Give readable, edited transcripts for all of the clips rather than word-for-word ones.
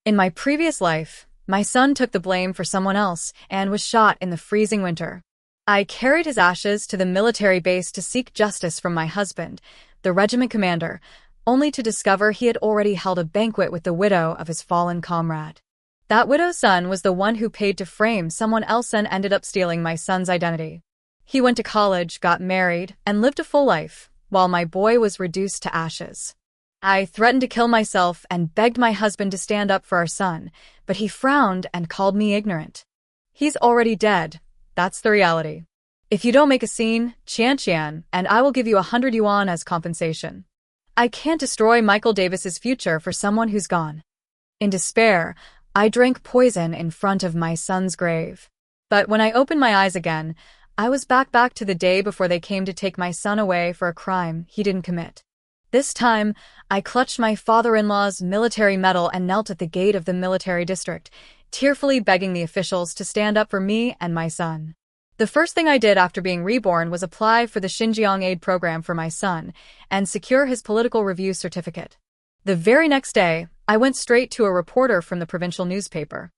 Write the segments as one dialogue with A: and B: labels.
A: In my previous life, my son took the blame for someone else and was shot in the freezing winter. I carried his ashes to the military base to seek justice from my husband, the regiment commander, only to discover he had already held a banquet with the widow of his fallen comrade. That widow's son was the one who paid to frame someone else and ended up stealing my son's identity. He went to college, got married, and lived a full life, while my boy was reduced to ashes. I threatened to kill myself and begged my husband to stand up for our son, but he frowned and called me ignorant. He's already dead. That's the reality. If you don't make a scene, Qian, and I will give you 100 yuan as compensation. I can't destroy Michael Davis's future for someone who's gone. In despair, I drank poison in front of my son's grave. But when I opened my eyes again, I was back to the day before they came to take my son away for a crime he didn't commit. This time, I clutched my father-in-law's military medal and knelt at the gate of the military district, tearfully begging the officials to stand up for me and my son. The first thing I did after being reborn was apply for the Xinjiang aid program for my son and secure his political review certificate. The very next day, I went straight to a reporter from the provincial newspaper.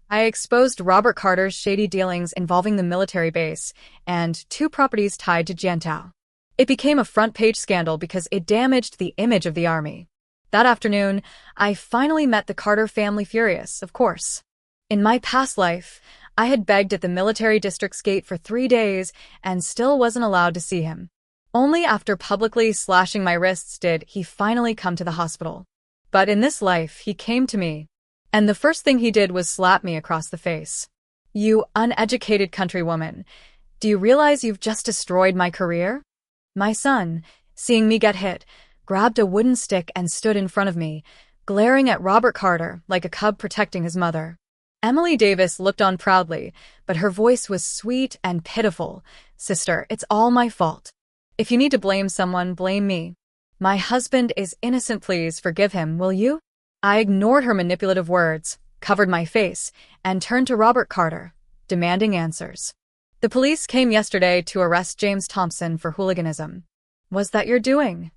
A: I exposed Robert Carter's shady dealings involving the military base and 2 properties tied to Jiantao. It became a front-page scandal because it damaged the image of the army. That afternoon, I finally met the Carter family, furious, of course. In my past life, I had begged at the military district's gate for 3 days and still wasn't allowed to see him. Only after publicly slashing my wrists did he finally come to the hospital. But in this life, he came to me, and the first thing he did was slap me across the face. "You uneducated countrywoman, do you realize you've just destroyed my career?" My son, seeing me get hit, grabbed a wooden stick and stood in front of me, glaring at Robert Carter like a cub protecting his mother. Emily Davis looked on proudly, but her voice was sweet and pitiful. "Sister, it's all my fault. If you need to blame someone, blame me. My husband is innocent, please forgive him, will you?" I ignored her manipulative words, covered my face, and turned to Robert Carter, demanding answers. "The police came yesterday to arrest James Thompson for hooliganism. Was that your doing?"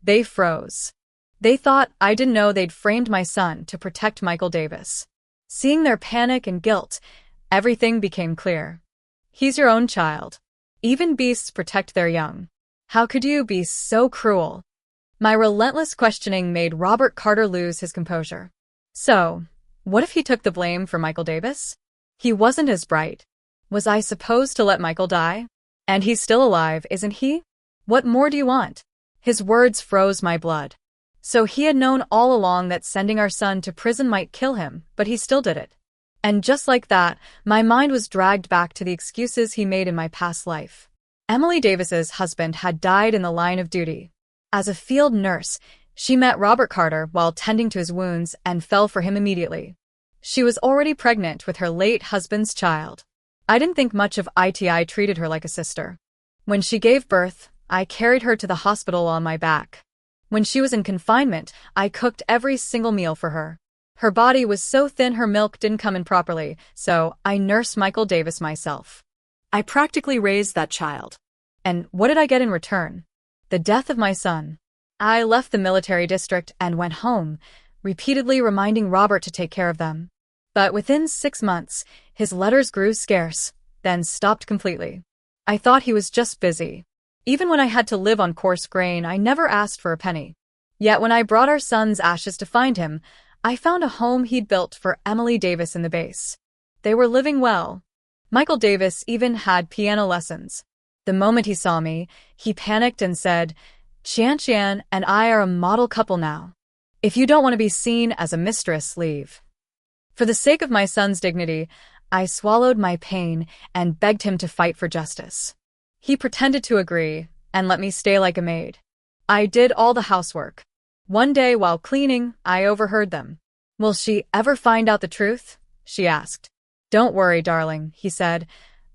A: They froze. They thought I didn't know they'd framed my son to protect Michael Davis. Seeing their panic and guilt, everything became clear. He's your own child. Even beasts protect their young. How could you be so cruel? My relentless questioning made Robert Carter lose his composure. So, what if he took the blame for Michael Davis? He wasn't as bright. Was I supposed to let Michael die? And he's still alive, isn't he? What more do you want? His words froze my blood. So he had known all along that sending our son to prison might kill him, but he still did it. And just like that, my mind was dragged back to the excuses he made in my past life. Emily Davis's husband had died in the line of duty. As a field nurse, she met Robert Carter while tending to his wounds and fell for him immediately. She was already pregnant with her late husband's child. I didn't think much of it. I treated her like a sister. When she gave birth, I carried her to the hospital on my back. When she was in confinement, I cooked every single meal for her. Her body was so thin her milk didn't come in properly, so I nursed Michael Davis myself. I practically raised that child. And what did I get in return? The death of my son. I left the military district and went home, repeatedly reminding Robert to take care of them. But within 6 months, his letters grew scarce, then stopped completely. I thought he was just busy. Even when I had to live on coarse grain, I never asked for a penny. Yet when I brought our son's ashes to find him, I found a home he'd built for Emily Davis in the base. They were living well. Michael Davis even had piano lessons. The moment he saw me, he panicked and said, "Qian and I are a model couple now. If you don't want to be seen as a mistress, leave." For the sake of my son's dignity, I swallowed my pain and begged him to fight for justice. He pretended to agree and let me stay like a maid. I did all the housework. One day while cleaning, I overheard them. "Will she ever find out the truth?" she asked. "Don't worry, darling," he said.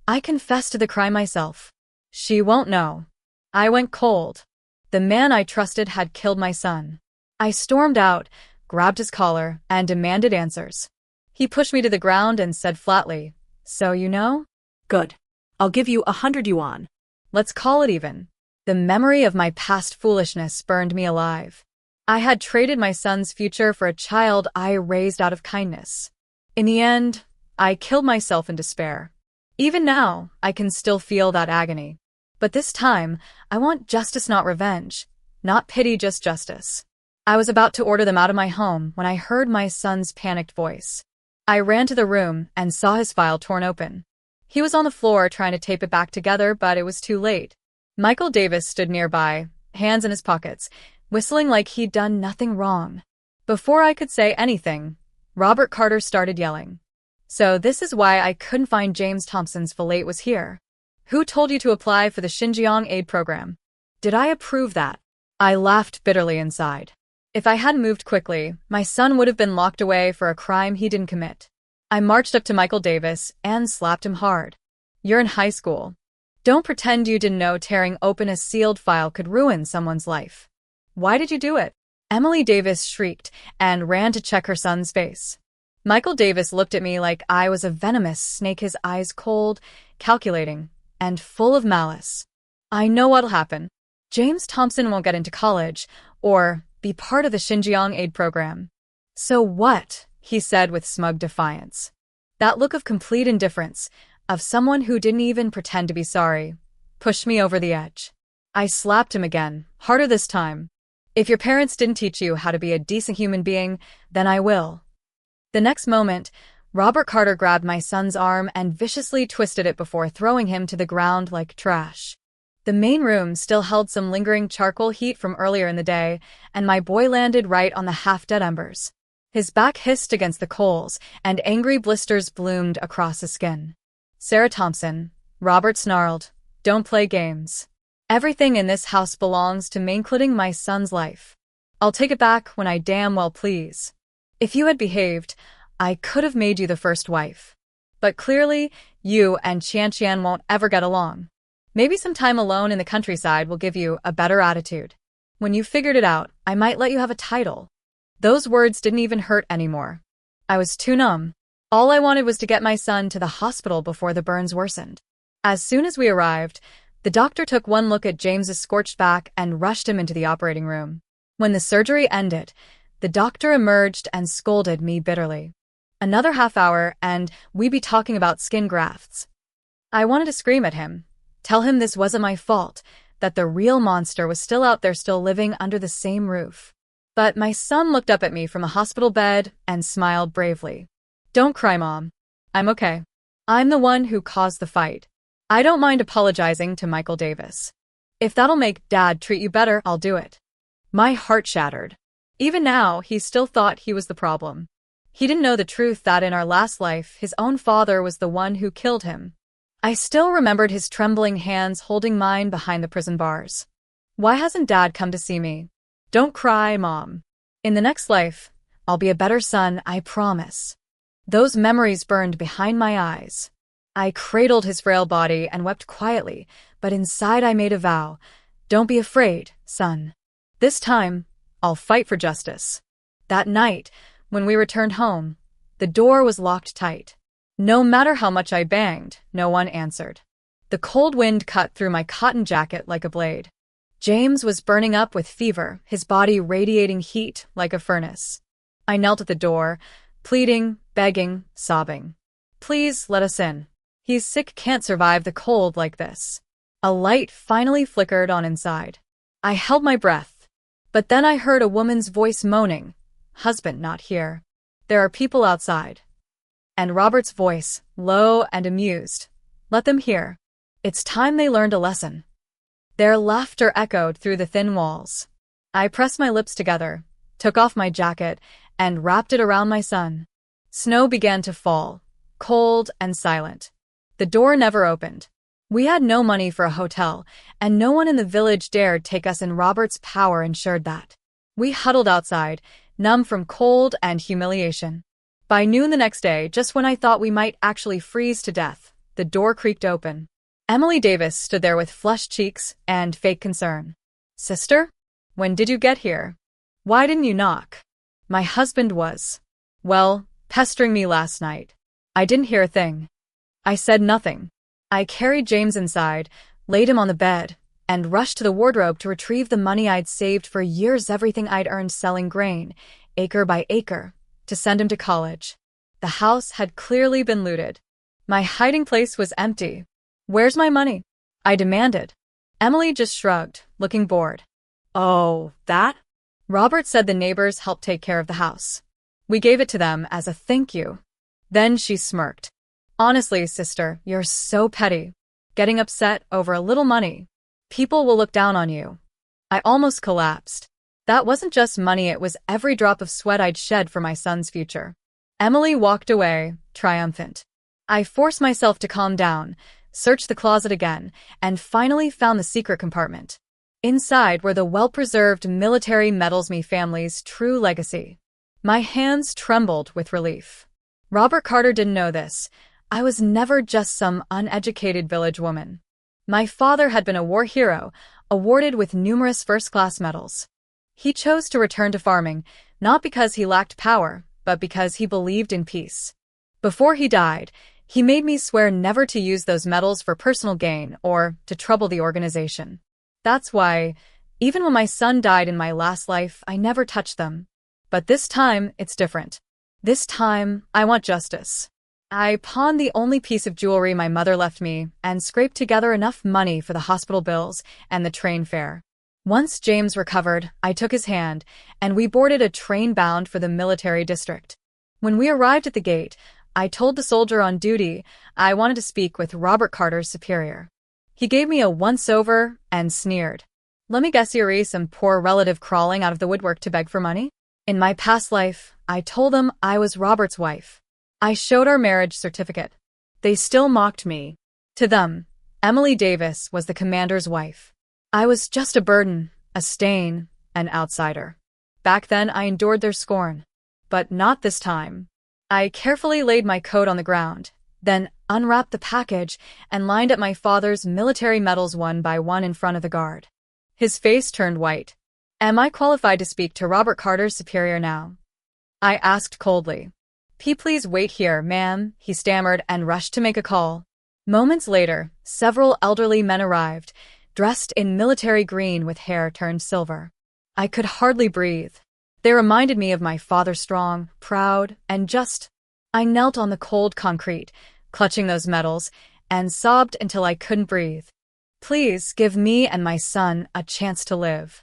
A: "I confessed to the crime myself. She won't know." I went cold. The man I trusted had killed my son. I stormed out, grabbed his collar, and demanded answers. He pushed me to the ground and said flatly, "So you know?"
B: "Good. I'll give you 100 yuan.
A: Let's call it even." The memory of my past foolishness burned me alive. I had traded my son's future for a child I raised out of kindness. In the end, I killed myself in despair. Even now, I can still feel that agony. But this time, I want justice, not revenge. Not pity, just justice. I was about to order them out of my home when I heard my son's panicked voice. I ran to the room and saw his file torn open. He was on the floor trying to tape it back together, but it was too late. Michael Davis stood nearby, hands in his pockets, whistling like he'd done nothing wrong. Before I could say anything, Robert Carter started yelling. So this is why I couldn't find James Thompson's fillet was here. Who told you to apply for the Xinjiang aid program? Did I approve that? I laughed bitterly inside. If I hadn't moved quickly, my son would have been locked away for a crime he didn't commit. I marched up to Michael Davis and slapped him hard. You're in high school. Don't pretend you didn't know tearing open a sealed file could ruin someone's life. Why did you do it? Emily Davis shrieked and ran to check her son's face. Michael Davis looked at me like I was a venomous snake, his eyes cold, calculating, and full of malice. I know what'll happen. James Thompson won't get into college or be part of the Xinjiang aid program. So what? He said with smug defiance. That look of complete indifference, of someone who didn't even pretend to be sorry, pushed me over the edge. I slapped him again, harder this time. If your parents didn't teach you how to be a decent human being, then I will. The next moment, Robert Carter grabbed my son's arm and viciously twisted it before throwing him to the ground like trash. The main room still held some lingering charcoal heat from earlier in the day, and my boy landed right on the half-dead embers. His back hissed against the coals, and angry blisters bloomed across his skin. Sarah Thompson, Robert snarled, don't play games. Everything in this house belongs to me, including my son's life. I'll take it back when I damn well please. If you had behaved, I could have made you the first wife. But clearly, you and Qian won't ever get along. Maybe some time alone in the countryside will give you a better attitude. When you figured it out, I might let you have a title. Those words didn't even hurt anymore. I was too numb. All I wanted was to get my son to the hospital before the burns worsened. As soon as we arrived, the doctor took one look at James's scorched back and rushed him into the operating room. When the surgery ended, the doctor emerged and scolded me bitterly. Another half hour and we'd be talking about skin grafts. I wanted to scream at him, tell him this wasn't my fault, that the real monster was still out there, still living under the same roof. But my son looked up at me from a hospital bed and smiled bravely. Don't cry, Mom. I'm okay. I'm the one who caused the fight. I don't mind apologizing to Michael Davis. If that'll make Dad treat you better, I'll do it. My heart shattered. Even now, he still thought he was the problem. He didn't know the truth that in our last life, his own father was the one who killed him. I still remembered his trembling hands holding mine behind the prison bars. Why hasn't Dad come to see me? Don't cry, Mom. In the next life, I'll be a better son, I promise. Those memories burned behind my eyes. I cradled his frail body and wept quietly, but inside I made a vow. Don't be afraid, son. This time, I'll fight for justice. That night, when we returned home, the door was locked tight. No matter how much I banged, no one answered. The cold wind cut through my cotton jacket like a blade. James was burning up with fever, his body radiating heat like a furnace. I knelt at the door, pleading, begging, sobbing. Please let us in. He's sick, can't survive the cold like this. A light finally flickered on inside. I held my breath. But then I heard a woman's voice moaning, "Husband not here. There are people outside." And Robert's voice, low and amused, "Let them hear. It's time they learned a lesson." Their laughter echoed through the thin walls. I pressed my lips together, took off my jacket, and wrapped it around my son. Snow began to fall, cold and silent. The door never opened. We had no money for a hotel, and no one in the village dared take us in. Robert's power ensured that. We huddled outside, numb from cold and humiliation. By noon the next day, just when I thought we might actually freeze to death, the door creaked open. Emily Davis stood there with flushed cheeks and fake concern. "Sister? When did you get here? Why didn't you knock?" My husband was, well, pestering me last night. I didn't hear a thing. I said nothing. I carried James inside, laid him on the bed, and rushed to the wardrobe to retrieve the money I'd saved for years, everything I'd earned selling grain, acre by acre, to send him to college. The house had clearly been looted. My hiding place was empty. "Where's my money?" I demanded. Emily just shrugged, looking bored.
B: Oh, that?
A: Robert said the neighbors helped take care of the house. We gave it to them as a thank you. Then she smirked. "Honestly, sister, you're so petty. Getting upset over a little money. People will look down on you." I almost collapsed. That wasn't just money, it was every drop of sweat I'd shed for my son's future. Emily walked away, triumphant. I forced myself to calm down, searched the closet again, and finally found the secret compartment. Inside were the well-preserved military medals, my family's true legacy. My hands trembled with relief. Robert Carter didn't know this. I was never just some uneducated village woman. My father had been a war hero, awarded with numerous first-class medals. He chose to return to farming, not because he lacked power, but because he believed in peace. Before he died, he made me swear never to use those medals for personal gain or to trouble the organization. That's why, even when my son died in my last life, I never touched them. But this time, it's different. This time, I want justice. I pawned the only piece of jewelry my mother left me and scraped together enough money for the hospital bills and the train fare. Once James recovered, I took his hand, and we boarded a train bound for the military district. When we arrived at the gate, I told the soldier on duty I wanted to speak with Robert Carter's superior. He gave me a once-over and sneered. "Let me guess, you're some poor relative crawling out of the woodwork to beg for money?" In my past life, I told them I was Robert's wife. I showed our marriage certificate. They still mocked me. To them, Emily Davis was the commander's wife. I was just a burden, a stain, an outsider. Back then, I endured their scorn. But not this time. I carefully laid my coat on the ground, then unwrapped the package and lined up my father's military medals one by one in front of the guard. His face turned white. "Am I qualified to speak to Robert Carter's superior now?" I asked coldly. Please wait here, ma'am," he stammered and rushed to make a call. Moments later, several elderly men arrived, dressed in military green with hair turned silver. I could hardly breathe. They reminded me of my father, strong, proud, and just. I knelt on the cold concrete, clutching those medals, and sobbed until I couldn't breathe. "Please give me and my son a chance to live."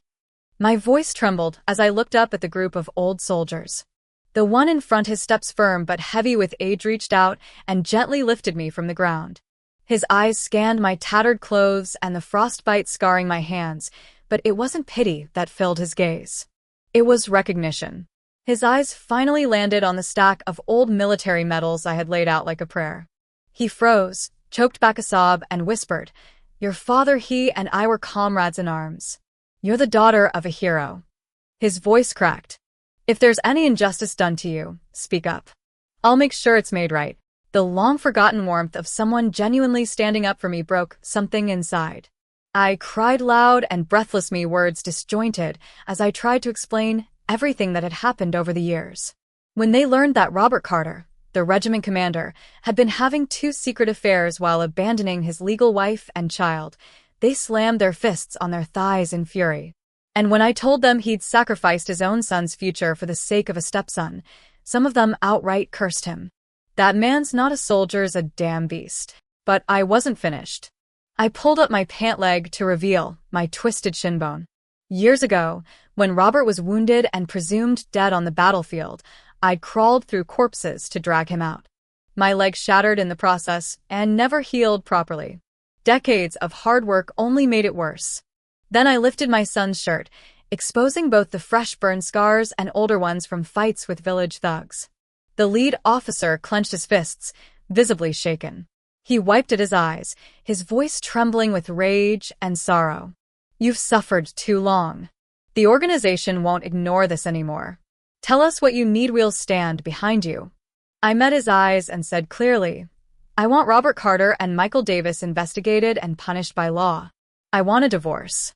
A: My voice trembled as I looked up at the group of old soldiers. The one in front, his steps firm but heavy with age, reached out and gently lifted me from the ground. His eyes scanned my tattered clothes and the frostbite scarring my hands, but it wasn't pity that filled his gaze. It was recognition. His eyes finally landed on the stack of old military medals I had laid out like a prayer. He froze, choked back a sob, and whispered, "Your father, he and I were comrades in arms. You're the daughter of a hero." His voice cracked. "If there's any injustice done to you, speak up. I'll make sure it's made right." The long-forgotten warmth of someone genuinely standing up for me broke something inside. I cried loud and breathlessly, words disjointed, as I tried to explain everything that had happened over the years. When they learned that Robert Carter, the regiment commander, had been having 2 secret affairs while abandoning his legal wife and child, they slammed their fists on their thighs in fury. And when I told them he'd sacrificed his own son's future for the sake of a stepson, some of them outright cursed him. "That man's not a soldier's a damn beast." But I wasn't finished. I pulled up my pant leg to reveal my twisted shin bone. Years ago, when Robert was wounded and presumed dead on the battlefield, I'd crawled through corpses to drag him out. My leg shattered in the process and never healed properly. Decades of hard work only made it worse. Then I lifted my son's shirt, exposing both the fresh burn scars and older ones from fights with village thugs. The lead officer clenched his fists, visibly shaken. He wiped at his eyes, his voice trembling with rage and sorrow. "You've suffered too long. The organization won't ignore this anymore. Tell us what you need, we'll stand behind you." I met his eyes and said clearly, "I want Robert Carter and Michael Davis investigated and punished by law. I want a divorce."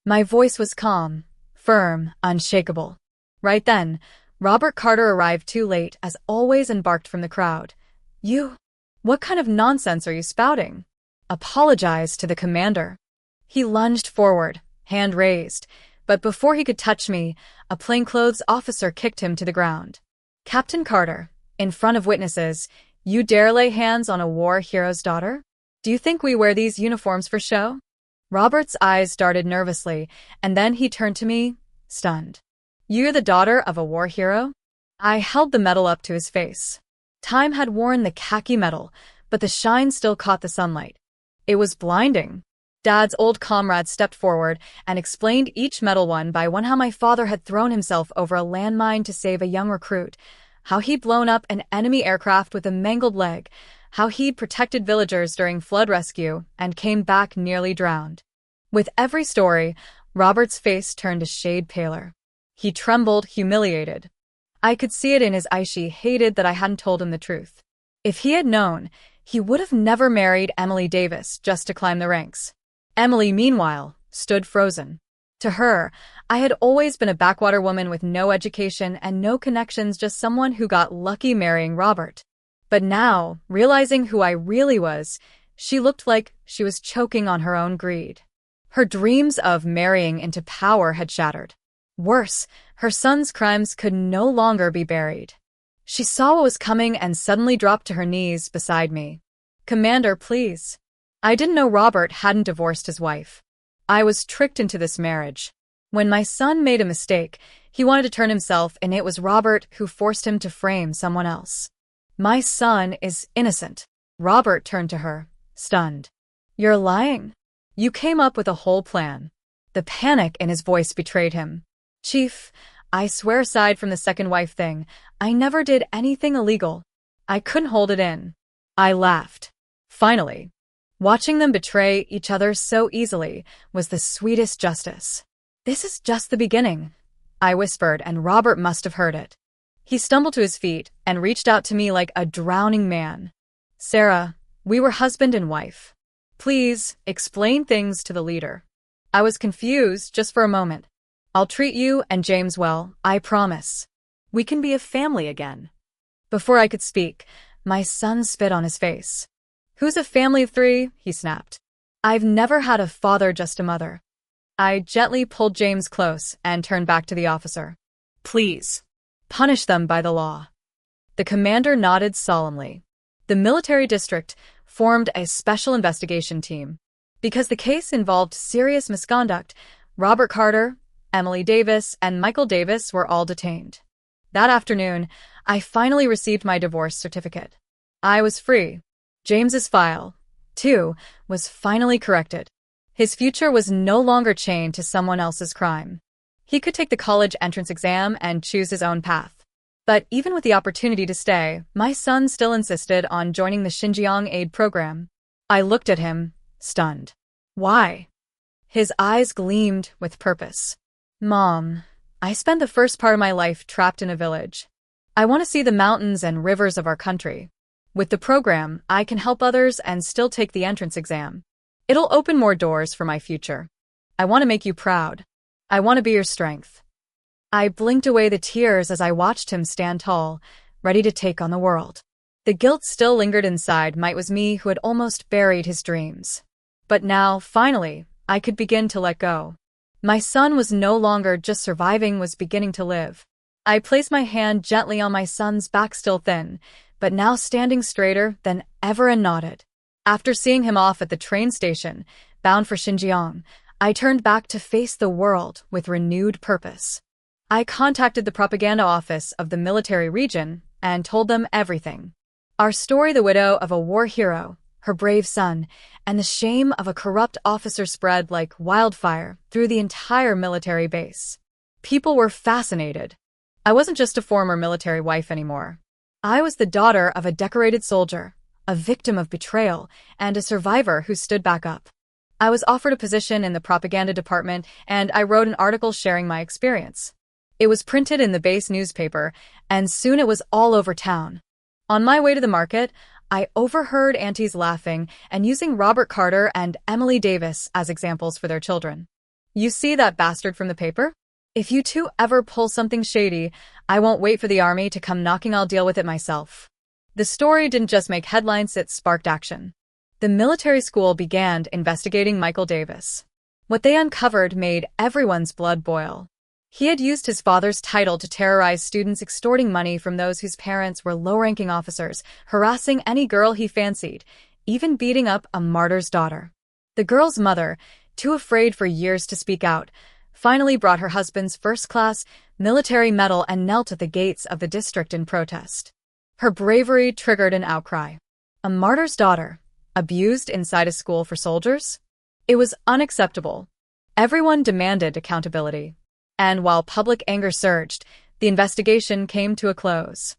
A: My voice was calm, firm, unshakable. Right then, Robert Carter arrived too late, as always, and barked from the crowd. "You? What kind of nonsense are you spouting? Apologize to the commander." He lunged forward, hand raised, but before he could touch me, a plainclothes officer kicked him to the ground. Captain Carter, in front of witnesses, you dare lay hands on a war hero's daughter? Do you think we wear these uniforms for show? Robert's eyes darted nervously, and then he turned to me, stunned. You're the daughter of a war hero? I held the medal up to his face. Time had worn the khaki metal, but the shine still caught the sunlight. It was blinding. Dad's old comrade stepped forward and explained each medal one by one how my father had thrown himself over a landmine to save a young recruit, how he'd blown up an enemy aircraft with a mangled leg, how he'd protected villagers during flood rescue and came back nearly drowned. With every story, Robert's face turned a shade paler. He trembled, humiliated. I could see it in his eyes. She hated that I hadn't told him the truth. If he had known, he would have never married Emily Davis just to climb the ranks. Emily, meanwhile, stood frozen. To her, I had always been a backwater woman with no education and no connections, just someone who got lucky marrying Robert. But now, realizing who I really was, she looked like she was choking on her own greed. Her dreams of marrying into power had shattered. Worse, her son's crimes could no longer be buried. She saw what was coming and suddenly dropped to her knees beside me. Commander, please. I didn't know Robert hadn't divorced his wife. I was tricked into this marriage. When my son made a mistake, he wanted to turn himself, and it was Robert who forced him to frame someone else. My son is innocent. Robert turned to her, stunned. You're lying. You came up with a whole plan. The panic in his voice betrayed him. Chief, I swear aside from the second wife thing, I never did anything illegal. I couldn't hold it in. I laughed. Finally. Watching them betray each other so easily was the sweetest justice. This is just the beginning, I whispered, and Robert must have heard it. He stumbled to his feet and reached out to me like a drowning man. Sarah, we were husband and wife. Please, explain things to the leader. I was confused just for a moment. I'll treat you and James well, I promise. We can be a family again. Before I could speak, my son spit on his face. Who's a family of three? He snapped. I've never had a father, just a mother. I gently pulled James close and turned back to the officer. Please. Punish them by the law. The commander nodded solemnly. The military district formed a special investigation team. Because the case involved serious misconduct, Robert Carter, Emily Davis, and Michael Davis were all detained. That afternoon, I finally received my divorce certificate. I was free. James's file, too, was finally corrected. His future was no longer chained to someone else's crime. He could take the college entrance exam and choose his own path. But even with the opportunity to stay, my son still insisted on joining the Xinjiang aid program. I looked at him, stunned. Why? His eyes gleamed with purpose. Mom, I spent the first part of my life trapped in a village. I want to see the mountains and rivers of our country. With the program, I can help others and still take the entrance exam. It'll open more doors for my future. I want to make you proud. I want to be your strength. I blinked away the tears as I watched him stand tall, ready to take on the world. The guilt still lingered inside. Might was me who had almost buried his dreams. But now, finally, I could begin to let go. My son was no longer just surviving, was beginning to live. I placed my hand gently on my son's back, still thin, but now standing straighter than ever, and nodded. After seeing him off at the train station, bound for Xinjiang, I turned back to face the world with renewed purpose. I contacted the propaganda office of the military region and told them everything. Our story, the widow of a war hero, her brave son, and the shame of a corrupt officer spread like wildfire through the entire military base. People were fascinated. I wasn't just a former military wife anymore. I was the daughter of a decorated soldier, a victim of betrayal, and a survivor who stood back up. I was offered a position in the propaganda department, and I wrote an article sharing my experience. It was printed in the base newspaper, and soon it was all over town. On my way to the market, I overheard aunties laughing and using Robert Carter and Emily Davis as examples for their children. You see that bastard from the paper? If you two ever pull something shady, I won't wait for the army to come knocking, I'll deal with it myself. The story didn't just make headlines, it sparked action. The military school began investigating Michael Davis. What they uncovered made everyone's blood boil. He had used his father's title to terrorize students, extorting money from those whose parents were low-ranking officers, harassing any girl he fancied, even beating up a martyr's daughter. The girl's mother, too afraid for years to speak out, finally brought her husband's first-class military medal and knelt at the gates of the district in protest. Her bravery triggered an outcry. A martyr's daughter, abused inside a school for soldiers? It was unacceptable. Everyone demanded accountability. And while public anger surged, the investigation came to a close.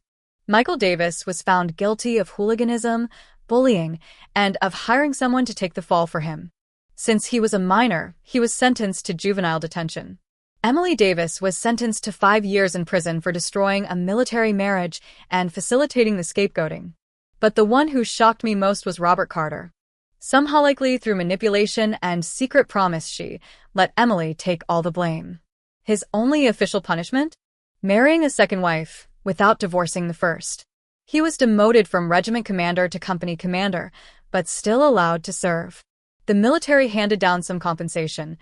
A: Michael Davis was found guilty of hooliganism, bullying, and of hiring someone to take the fall for him. Since he was a minor, he was sentenced to juvenile detention. Emily Davis was sentenced to 5 years in prison for destroying a military marriage and facilitating the scapegoating. But the one who shocked me most was Robert Carter. Somehow, likely through manipulation and secret promise, she let Emily take all the blame. His only official punishment? Marrying a second wife, without divorcing the first. He was demoted from regiment commander to company commander, but still allowed to serve. The military handed down some compensation.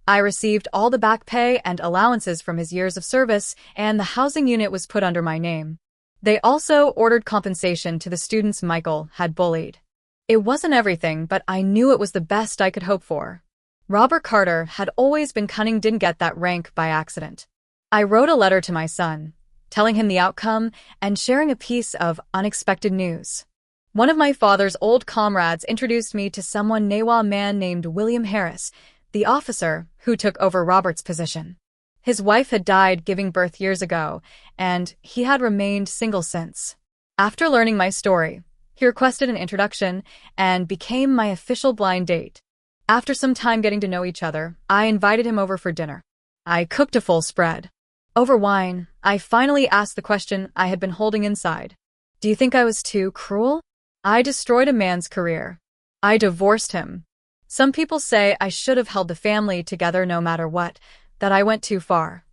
A: I received all the back pay and allowances from his years of service, and the housing unit was put under my name. They also ordered compensation to the students Michael had bullied. It wasn't everything, but I knew it was the best I could hope for. Robert Carter had always been cunning, didn't get that rank by accident. I wrote a letter to my son, telling him the outcome and sharing a piece of unexpected news. One of my father's old comrades introduced me to someone, a man named William Harris, the officer who took over Robert's position. His wife had died giving birth years ago, and he had remained single since. After learning my story, he requested an introduction and became my official blind date. After some time getting to know each other, I invited him over for dinner. I cooked a full spread. Over wine, I finally asked the question I had been holding inside. Do you think I was too cruel? I destroyed a man's career. I divorced him. Some people say I should have held the family together no matter what, that I went too far.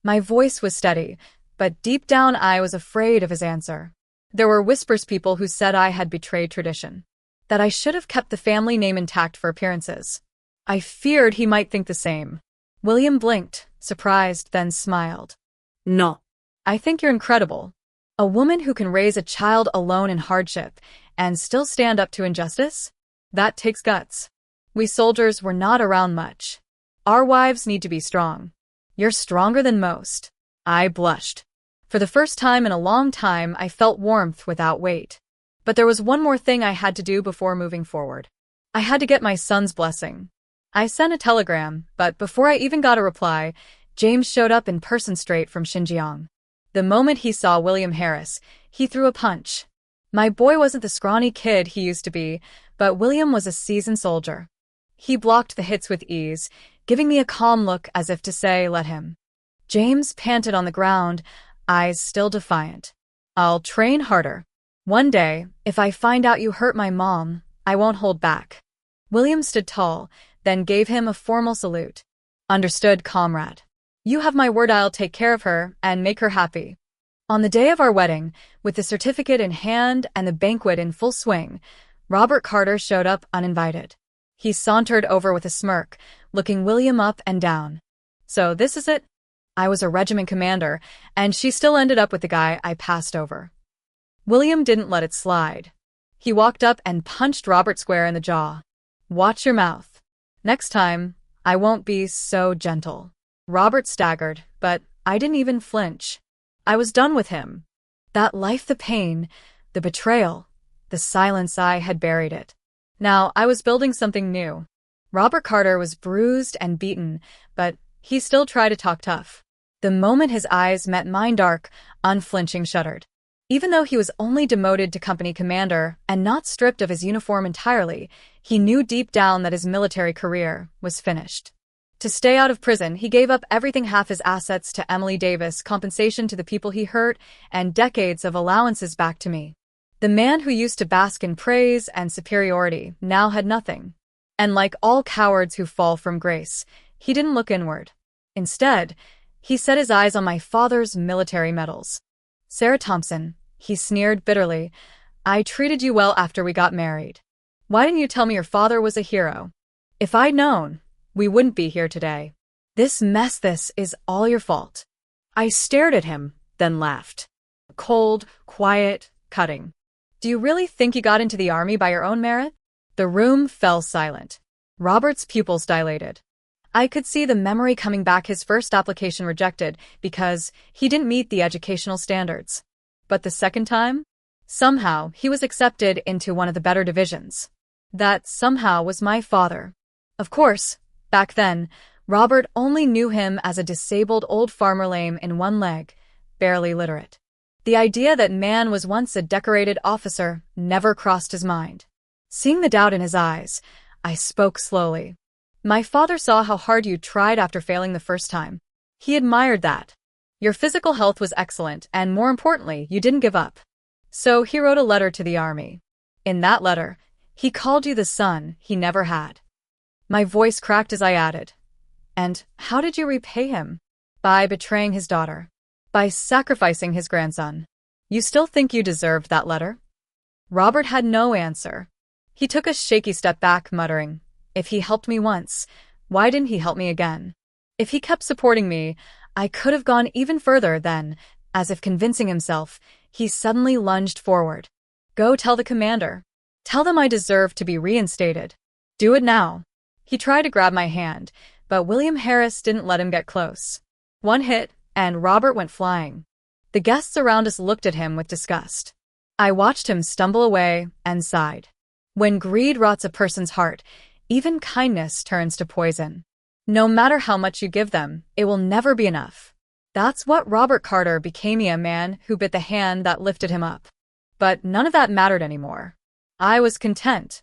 A: My voice was steady, but deep down I was afraid of his answer. There were whispers, people who said I had betrayed tradition, that I should have kept the family name intact for appearances. I feared he might think the same. William blinked, surprised, then smiled.
B: No.
A: I think you're incredible. A woman who can raise a child alone in hardship and still stand up to injustice? That takes guts. We soldiers were not around much. Our wives need to be strong. You're stronger than most. I blushed. For the first time in a long time, I felt warmth without weight. But there was one more thing I had to do before moving forward. I had to get my son's blessing. I sent a telegram, but before I even got a reply, James showed up in person straight from Xinjiang. The moment he saw William Harris, he threw a punch. My boy wasn't the scrawny kid he used to be, but William was a seasoned soldier. He blocked the hits with ease, giving me a calm look as if to say, let him. James panted on the ground, eyes still defiant. I'll train harder. One day, if I find out you hurt my mom, I won't hold back. William stood tall, then gave him a formal salute. Understood, comrade. You have my word, I'll take care of her and make her happy. On the day of our wedding, with the certificate in hand and the banquet in full swing, Robert Carter showed up uninvited. He sauntered over with a smirk, looking William up and down. So this is it? I was a regiment commander, and she still ended up with the guy I passed over. William didn't let it slide. He walked up and punched Robert square in the jaw. Watch your mouth. Next time, I won't be so gentle. Robert staggered, but I didn't even flinch. I was done with him. That life, the pain, the betrayal, the silence, I had buried it. Now I was building something new. Robert Carter was bruised and beaten, but he still tried to talk tough. The moment his eyes met mine, dark, unflinching, shuddered. Even though he was only demoted to company commander and not stripped of his uniform entirely, he knew deep down that his military career was finished. To stay out of prison, he gave up everything, half his assets to Emily Davis, compensation to the people he hurt, and decades of allowances back to me. The man who used to bask in praise and superiority now had nothing. And like all cowards who fall from grace, he didn't look inward. Instead, he set his eyes on my father's military medals. Sarah Thompson, he sneered bitterly, I treated you well after we got married. Why didn't you tell me your father was a hero? If I'd known, we wouldn't be here today. This is all your fault.
B: I stared at him, then laughed.
A: Cold, quiet, cutting. Do you really think you got into the army by your own merit? The room fell silent. Robert's pupils dilated. I could see the memory coming back, his first application rejected because he didn't meet the educational standards. But the second time? Somehow, he was accepted into one of the better divisions. That somehow was my father. Of course, back then, Robert only knew him as a disabled old farmer, lame in one leg, barely literate. The idea that man was once a decorated officer never crossed his mind. Seeing the doubt in his eyes, I spoke slowly. My father saw how hard you tried after failing the first time. He admired that. Your physical health was excellent, and more importantly, you didn't give up. So he wrote a letter to the army. In that letter, he called you the son he never had. My voice cracked as I added, "And how did you repay him?" By betraying his daughter. By sacrificing his grandson. You still think you deserved that letter? Robert had no answer. He took a shaky step back, muttering, "If he helped me once, why didn't he help me again? If he kept supporting me, I could have gone even further." Then, as if convincing himself, he suddenly lunged forward. "Go tell the commander. Tell them I deserve to be reinstated. Do it now." He tried to grab my hand, but William Harris didn't let him get close. One hit, and Robert went flying. The guests around us looked at him with disgust. I watched him stumble away and sighed. When greed rots a person's heart, even kindness turns to poison. No matter how much you give them, it will never be enough. That's what Robert Carter became, a man who bit the hand that lifted him up. But none of that mattered anymore. I was content.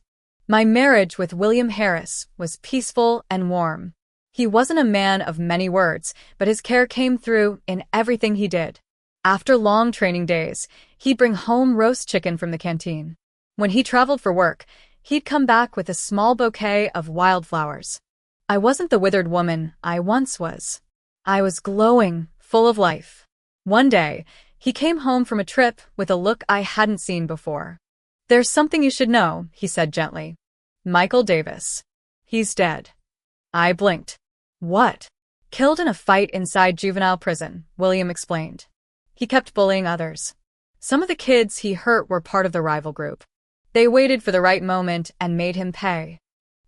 A: My marriage with William Harris was peaceful and warm. He wasn't a man of many words, but his care came through in everything he did. After long training days, he'd bring home roast chicken from the canteen. When he traveled for work, he'd come back with a small bouquet of wildflowers. I wasn't the withered woman I once was. I was glowing, full of life. One day, he came home from a trip with a look I hadn't seen before. "There's something you should know," he said gently. "Michael Davis. He's dead." I blinked. "What?" "Killed in a fight inside juvenile prison," William explained. "He kept bullying others. Some of the kids he hurt were part of the rival group. They waited for the right moment and made him pay."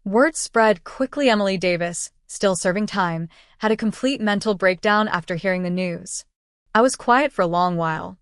A: Word spread quickly. Emily Davis, still serving time, had a complete mental breakdown after hearing the news. I was quiet for a long while.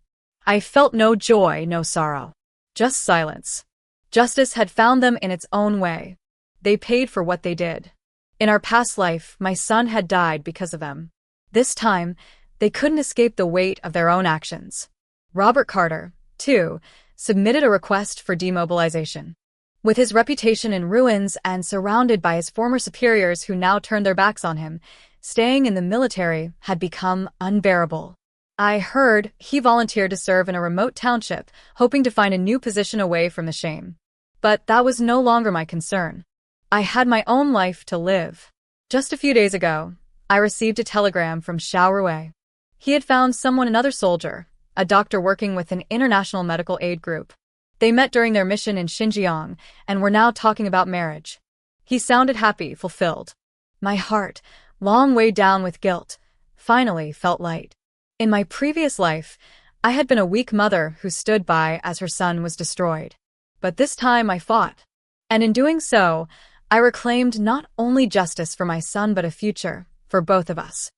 A: I felt no joy, no sorrow. Just silence. Justice had found them in its own way. They paid for what they did. In our past life, my son had died because of them. This time, they couldn't escape the weight of their own actions. Robert Carter, too, submitted a request for demobilization. With his reputation in ruins and surrounded by his former superiors who now turned their backs on him, staying in the military had become unbearable. I heard he volunteered to serve in a remote township, hoping to find a new position away from the shame. But that was no longer my concern. I had my own life to live. Just a few days ago, I received a telegram from Xiao Rui. He had found someone, another soldier, a doctor working with an international medical aid group. They met during their mission in Xinjiang and were now talking about marriage. He sounded happy, fulfilled. My heart, long weighed down with guilt, finally felt light. In my previous life, I had been a weak mother who stood by as her son was destroyed. But this time I fought. And in doing so, I reclaimed not only justice for my son but a future for both of us.